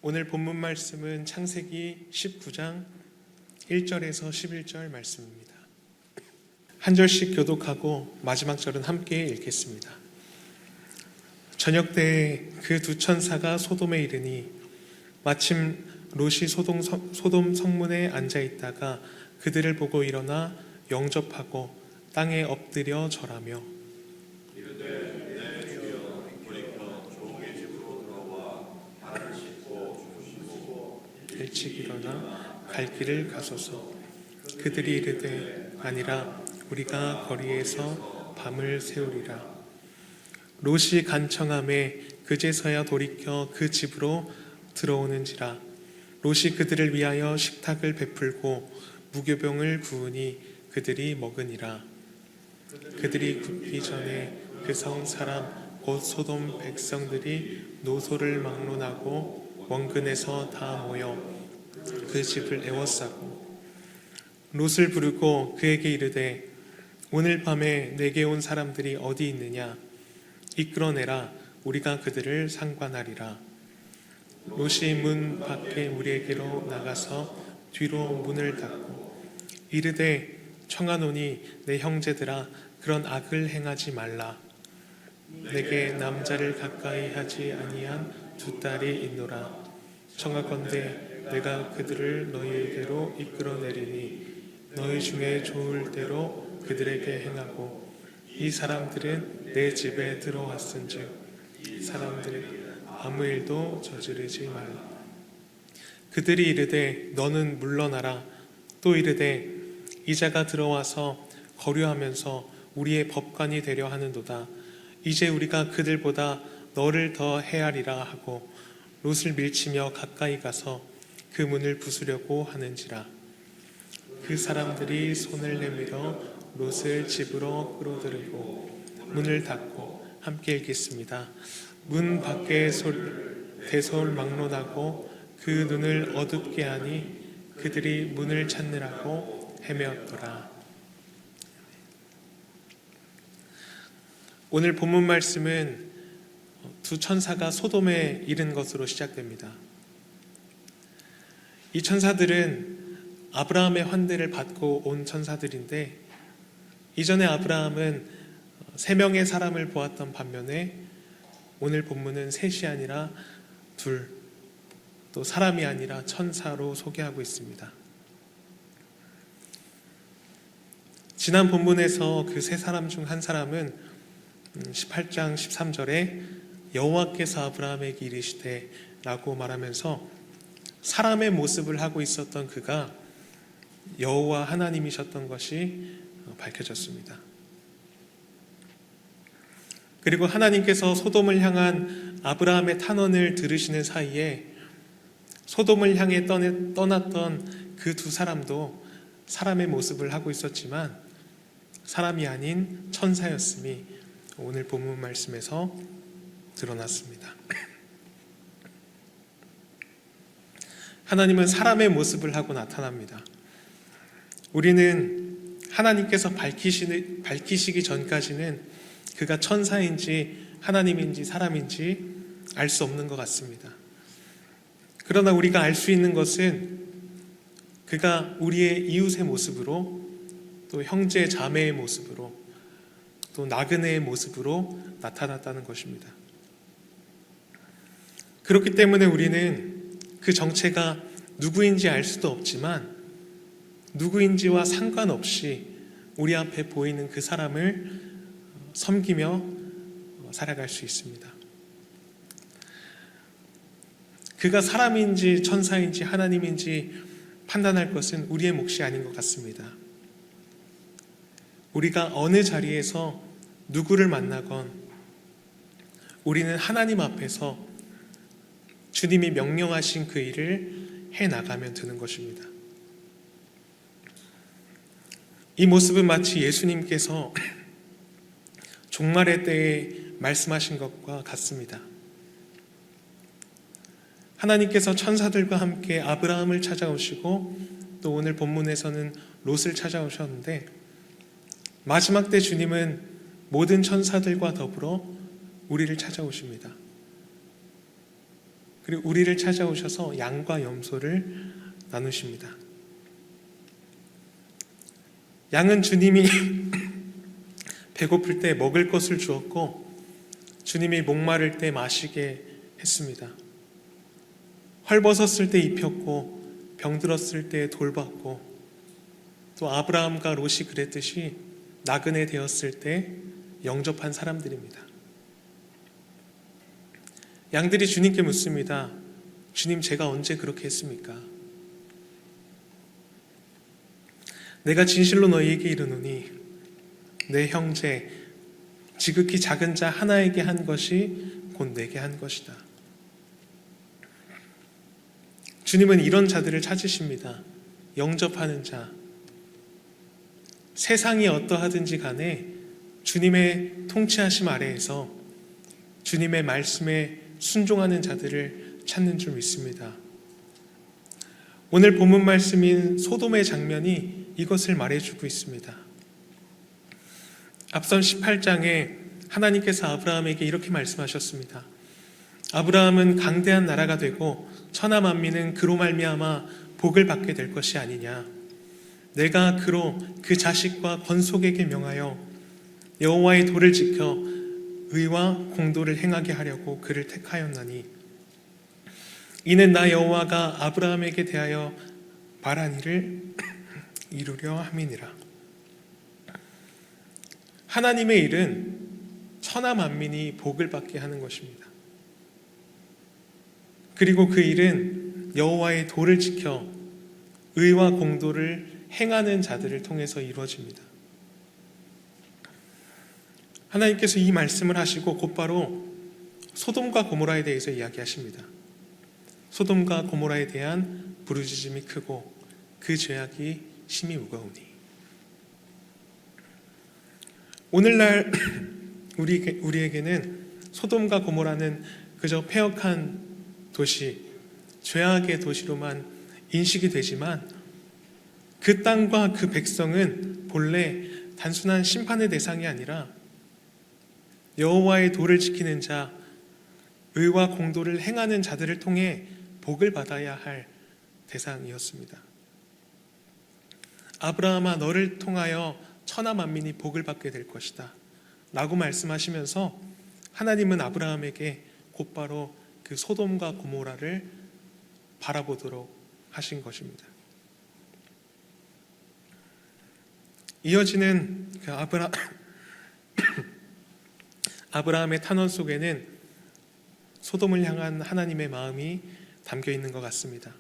오늘 본문 말씀은 창세기 19장 1절에서 11절 말씀입니다. 한 절씩 교독하고 마지막 절은 함께 읽겠습니다. 저녁 때에 그 두 천사가 소돔에 이르니 마침 롯이 소돔 성문에 앉아 있다가 그들을 보고 일어나 영접하고 땅에 엎드려 절하며 일찍 일어나 갈 길을 가소서. 그들이 이르되 아니라 우리가 거리에서 밤을 새우리라. 롯이 간청함에 그제서야 돌이켜 그 집으로 들어오는지라. 롯이 그들을 위하여 식탁을 베풀고 무교병을 구우니 그들이 먹으니라. 그들이 굽기 전에 그 성 사람 곧 소돔 백성들이 노소를 막론하고 원근에서 다 모여 그 집을 에워싸고 롯을 부르고 그에게 이르되 오늘 밤에 내게 온 사람들이 어디 있느냐 이끌어내라. 우리가 그들을 상관하리라. 롯이 문 밖에 우리에게로 나가서 뒤로 문을 닫고 이르되 청하노니 내 형제들아 그런 악을 행하지 말라. 내게 남자를 가까이 하지 아니한 두 딸이 있노라. 청하건대 내가 그들을 너희에게로 이끌어내리니 너희 중에 좋을 대로 그들에게 행하고 이 사람들은 내 집에 들어왔은즉 이 사람들은 아무 일도 저지르지 말라. 그들이 이르되 너는 물러나라. 또 이르되 이자가 들어와서 거류하면서 우리의 법관이 되려 하는도다. 이제 우리가 그들보다 너를 더 헤아리라 하고 롯을 밀치며 가까이 가서 그 문을 부수려고 하는지라. 그 사람들이 손을 내밀어 롯을 집으로 끌어들이고 문을 닫고 함께 읽겠습니다. 문 밖에 대소를 막론하고 그 눈을 어둡게 하니 그들이 문을 찾느라고 헤매었더라. 오늘 본문 말씀은 두 천사가 소돔에 이른 것으로 시작됩니다. 이 천사들은 아브라함의 환대를 받고 온 천사들인데 이전에 아브라함은 3명의 사람을 보았던 반면에 오늘 본문은 셋이 아니라 둘, 또 사람이 아니라 천사로 소개하고 있습니다. 지난 본문에서 그 세 사람 중 한 사람은 18장 13절에 여호와께서 아브라함에게 이르시되 라고 말하면서 사람의 모습을 하고 있었던 그가 여호와 하나님이셨던 것이 밝혀졌습니다. 그리고 하나님께서 소돔을 향한 아브라함의 탄원을 들으시는 사이에 소돔을 향해 떠났던 그 두 사람도 사람의 모습을 하고 있었지만 사람이 아닌 천사였음이 오늘 본문 말씀에서 드러났습니다. 하나님은 사람의 모습을 하고 나타납니다. 우리는 하나님께서 밝히시기 전까지는 그가 천사인지 하나님인지 사람인지 알 수 없는 것 같습니다. 그러나 우리가 알 수 있는 것은 그가 우리의 이웃의 모습으로 또 형제 자매의 모습으로 또 나그네의 모습으로 나타났다는 것입니다. 그렇기 때문에 우리는 그 정체가 누구인지 알 수도 없지만 누구인지와 상관없이 우리 앞에 보이는 그 사람을 섬기며 살아갈 수 있습니다. 그가 사람인지 천사인지 하나님인지 판단할 것은 우리의 몫이 아닌 것 같습니다. 우리가 어느 자리에서 누구를 만나건 우리는 하나님 앞에서 주님이 명령하신 그 일을 해나가면 되는 것입니다. 이 모습은 마치 예수님께서 종말의 때에 말씀하신 것과 같습니다. 하나님께서 천사들과 함께 아브라함을 찾아오시고 또 오늘 본문에서는 롯을 찾아오셨는데 마지막 때 주님은 모든 천사들과 더불어 우리를 찾아오십니다. 그리고 우리를 찾아오셔서 양과 염소를 나누십니다. 양은 주님이 배고플 때 먹을 것을 주었고 주님이 목마를 때 마시게 했습니다. 헐벗었을 때 입혔고 병들었을 때 돌봤고 또 아브라함과 롯이 그랬듯이 나그네 되었을 때 영접한 사람들입니다. 양들이 주님께 묻습니다. 주님, 제가 언제 그렇게 했습니까? 내가 진실로 너희에게 이르노니 내 형제 지극히 작은 자 하나에게 한 것이 곧 내게 한 것이다. 주님은 이런 자들을 찾으십니다. 영접하는 자. 세상이 어떠하든지 간에 주님의 통치하심 아래에서 주님의 말씀에 순종하는 자들을 찾는 줄 믿습니다. 오늘 본문 말씀인 소돔의 장면이 이것을 말해주고 있습니다. 앞선 18장에 하나님께서 아브라함에게 이렇게 말씀하셨습니다. 아브라함은 강대한 나라가 되고 천하 만민은 그로 말미암아 복을 받게 될 것이 아니냐. 내가 그로 그 자식과 권속에게 명하여 여호와의 도를 지켜 의와 공도를 행하게 하려고 그를 택하였나니 이는 나 여호와가 아브라함에게 대하여 말한 일을 이루려 함이니라. 하나님의 일은 천하 만민이 복을 받게 하는 것입니다. 그리고 그 일은 여호와의 도를 지켜 의와 공도를 행하는 자들을 통해서 이루어집니다. 하나님께서 이 말씀을 하시고 곧바로 소돔과 고모라에 대해서 이야기하십니다. 소돔과 고모라에 대한 부르짖음이 크고 그 죄악이 심히 무거우니. 오늘날 우리에게는 소돔과 고모라는 그저 폐역한 도시, 죄악의 도시로만 인식이 되지만 그 땅과 그 백성은 본래 단순한 심판의 대상이 아니라 여호와의 도를 지키는 자, 의와 공도를 행하는 자들을 통해 복을 받아야 할 대상이었습니다. 아브라함아, 너를 통하여 천하 만민이 복을 받게 될 것이다 라고 말씀하시면서 하나님은 아브라함에게 곧바로 그 소돔과 고모라를 바라보도록 하신 것입니다. 이어지는 그 아브라함의 탄원 속에는 소돔을 향한 하나님의 마음이 담겨 있는 것 같습니다.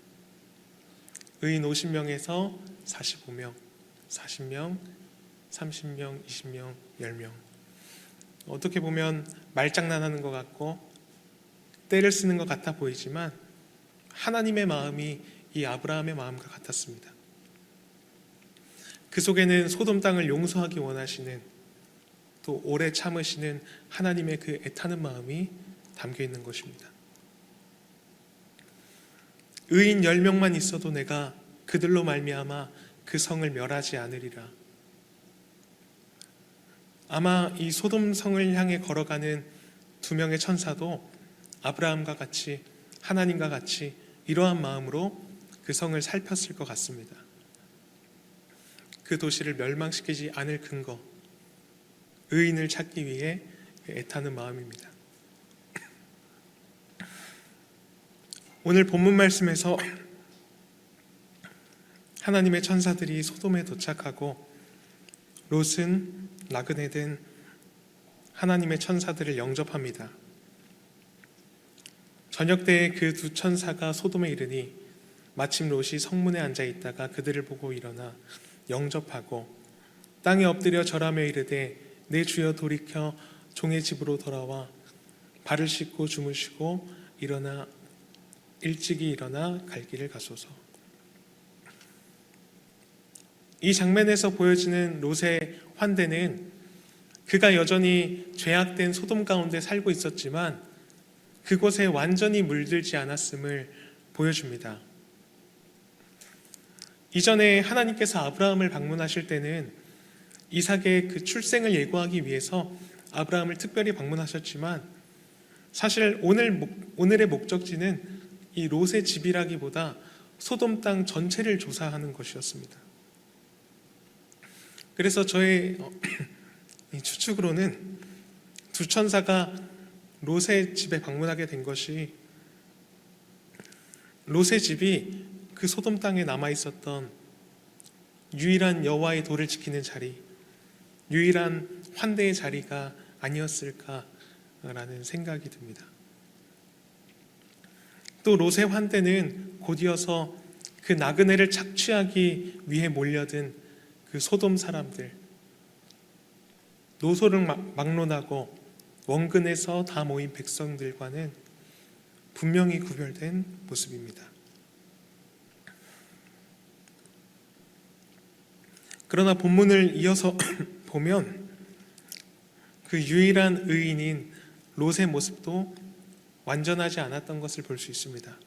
의인 50명에서 45명, 40명, 30명, 20명, 10명. 어떻게 보면 말장난하는 것 같고 때를 쓰는 것 같아 보이지만 하나님의 마음이 이 아브라함의 마음과 같았습니다. 그 속에는 소돔 땅을 용서하기 원하시는, 또 오래 참으시는 하나님의 그 애타는 마음이 담겨 있는 것입니다. 의인 10명만 있어도 내가 그들로 말미암아 그 성을 멸하지 않으리라. 아마 이 소돔 성을 향해 걸어가는 2명의 천사도 아브라함과 같이, 하나님과 같이 이러한 마음으로 그 성을 살폈을 것 같습니다. 그 도시를 멸망시키지 않을 근거, 의인을 찾기 위해 애타는 마음입니다. 오늘 본문 말씀에서 하나님의 천사들이 소돔에 도착하고 롯은 나그네 된 하나님의 천사들을 영접합니다. 저녁 때에 그 두 천사가 소돔에 이르니 마침 롯이 성문에 앉아 있다가 그들을 보고 일어나 영접하고 땅에 엎드려 절하며 이르되 내 주여 돌이켜 종의 집으로 돌아와 발을 씻고 주무시고 일찍이 일어나 갈 길을 가소서. 이 장면에서 보여지는 롯의 환대는 그가 여전히 죄악된 소돔 가운데 살고 있었지만 그곳에 완전히 물들지 않았음을 보여줍니다. 이전에 하나님께서 아브라함을 방문하실 때는 이삭의 그 출생을 예고하기 위해서 아브라함을 특별히 방문하셨지만 사실 오늘의 목적지는 이 롯의 집이라기보다 소돔 땅 전체를 조사하는 것이었습니다. 그래서 저의 이 추측으로는 두 천사가 롯의 집에 방문하게 된 것이 롯의 집이 그 소돔 땅에 남아 있었던 유일한 여호와의 도를 지키는 자리, 유일한 환대의 자리가 아니었을까라는 생각이 듭니다. 또 롯의 환대는 곧이어서 그 나그네를 착취하기 위해 몰려든 그 소돔 사람들, 노소를 막론하고 원근에서 다 모인 백성들과는 분명히 구별된 모습입니다. 그러나 본문을 이어서 보면 그 유일한 의인인 롯의 모습도 완전하지 않았던 것을 볼 수 있습니다.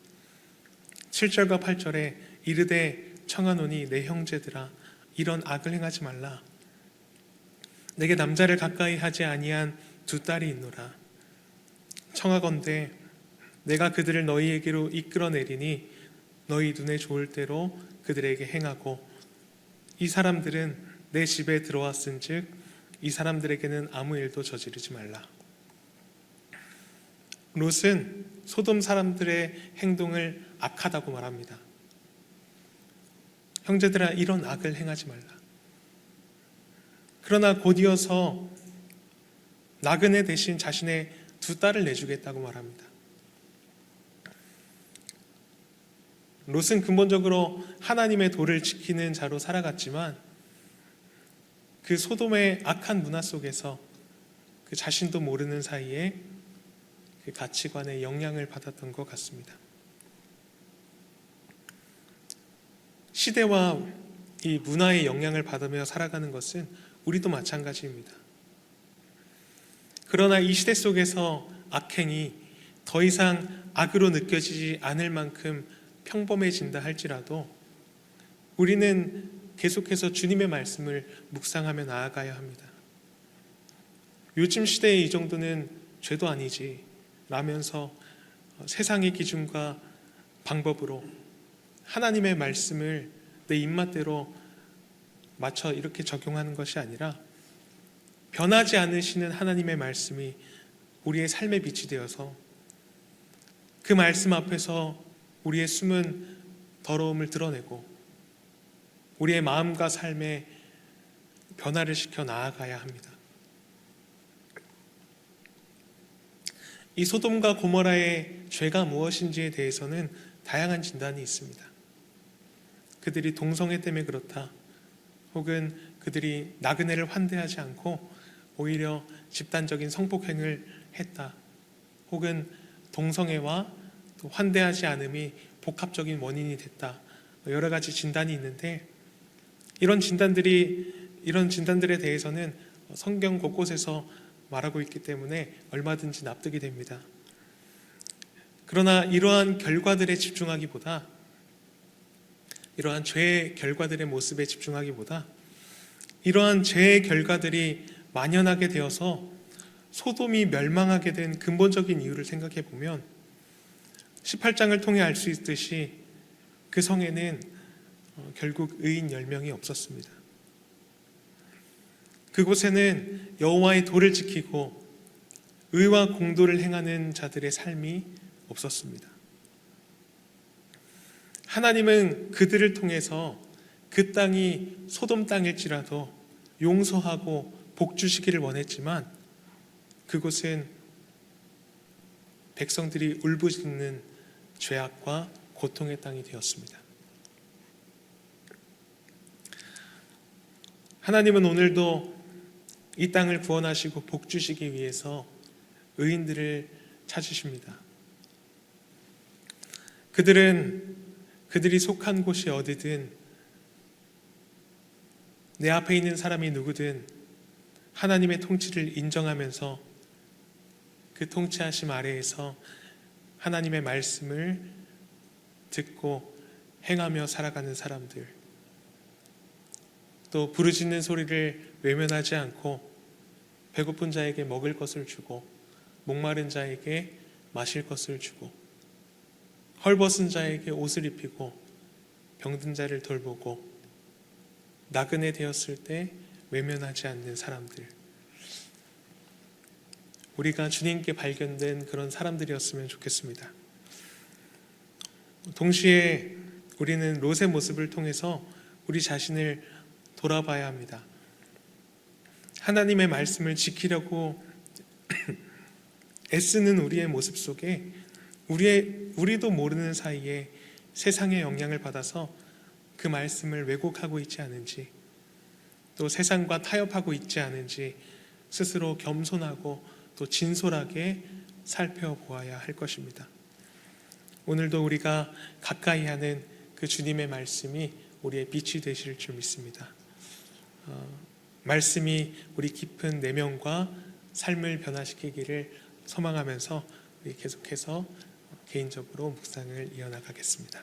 7절과 8절에 이르되 청하노니 내 형제들아 이런 악을 행하지 말라. 내게 남자를 가까이 하지 아니한 두 딸이 있노라. 청하건대 내가 그들을 너희에게로 이끌어내리니 너희 눈에 좋을 대로 그들에게 행하고 이 사람들은 내 집에 들어왔은즉 이 사람들에게는 아무 일도 저지르지 말라. 롯은 소돔 사람들의 행동을 악하다고 말합니다. 형제들아 이런 악을 행하지 말라. 그러나 곧이어서 나그네 대신 자신의 두 딸을 내주겠다고 말합니다. 롯은 근본적으로 하나님의 도를 지키는 자로 살아갔지만 그 소돔의 악한 문화 속에서 그 자신도 모르는 사이에 그 가치관의 영향을 받았던 것 같습니다. 시대와 이 문화의 영향을 받으며 살아가는 것은 우리도 마찬가지입니다. 그러나 이 시대 속에서 악행이 더 이상 악으로 느껴지지 않을 만큼 평범해진다 할지라도 우리는 계속해서 주님의 말씀을 묵상하며 나아가야 합니다. 요즘 시대에 이 정도는 죄도 아니지 라면서 세상의 기준과 방법으로 하나님의 말씀을 내 입맛대로 맞춰 이렇게 적용하는 것이 아니라 변하지 않으시는 하나님의 말씀이 우리의 삶의 빛이 되어서 그 말씀 앞에서 우리의 숨은 더러움을 드러내고 우리의 마음과 삶에 변화를 시켜 나아가야 합니다. 이 소돔과 고모라의 죄가 무엇인지에 대해서는 다양한 진단이 있습니다. 그들이 동성애 때문에 그렇다, 혹은 그들이 나그네를 환대하지 않고 오히려 집단적인 성폭행을 했다, 혹은 동성애와 또 환대하지 않음이 복합적인 원인이 됐다, 여러 가지 진단이 있는데 이런 진단들에 대해서는 성경 곳곳에서 말하고 있기 때문에 얼마든지 납득이 됩니다. 그러나 이러한 결과들에 집중하기보다, 이러한 죄의 결과들의 모습에 집중하기보다 이러한 죄의 결과들이 만연하게 되어서 소돔이 멸망하게 된 근본적인 이유를 생각해 보면 18장을 통해 알 수 있듯이 그 성에는 결국 의인 10명이 없었습니다. 그곳에는 여호와의 도를 지키고 의와 공도를 행하는 자들의 삶이 없었습니다. 하나님은 그들을 통해서 그 땅이 소돔 땅일지라도 용서하고 복 주시기를 원했지만 그곳은 백성들이 울부짖는 죄악과 고통의 땅이 되었습니다. 하나님은 오늘도 이 땅을 구원하시고 복 주시기 위해서 의인들을 찾으십니다. 그들이 속한 곳이 어디든 내 앞에 있는 사람이 누구든 하나님의 통치를 인정하면서 그 통치하심 아래에서 하나님의 말씀을 듣고 행하며 살아가는 사람들, 또 부르짖는 소리를 외면하지 않고 배고픈 자에게 먹을 것을 주고 목마른 자에게 마실 것을 주고 헐벗은 자에게 옷을 입히고 병든 자를 돌보고 나그네 되었을 때 외면하지 않는 사람들, 우리가 주님께 발견된 그런 사람들이었으면 좋겠습니다. 동시에 우리는 롯의 모습을 통해서 우리 자신을 돌아봐야 합니다. 하나님의 말씀을 지키려고 애쓰는 우리의 모습 속에 우리도 모르는 사이에 세상의 영향을 받아서 그 말씀을 왜곡하고 있지 않은지, 또 세상과 타협하고 있지 않은지 스스로 겸손하고 또 진솔하게 살펴보아야 할 것입니다. 오늘도 우리가 가까이 하는 그 주님의 말씀이 우리의 빛이 되실 줄 믿습니다. 말씀이 우리 깊은 내면과 삶을 변화시키기를 소망하면서 우리 계속해서 개인적으로 묵상을 이어나가겠습니다.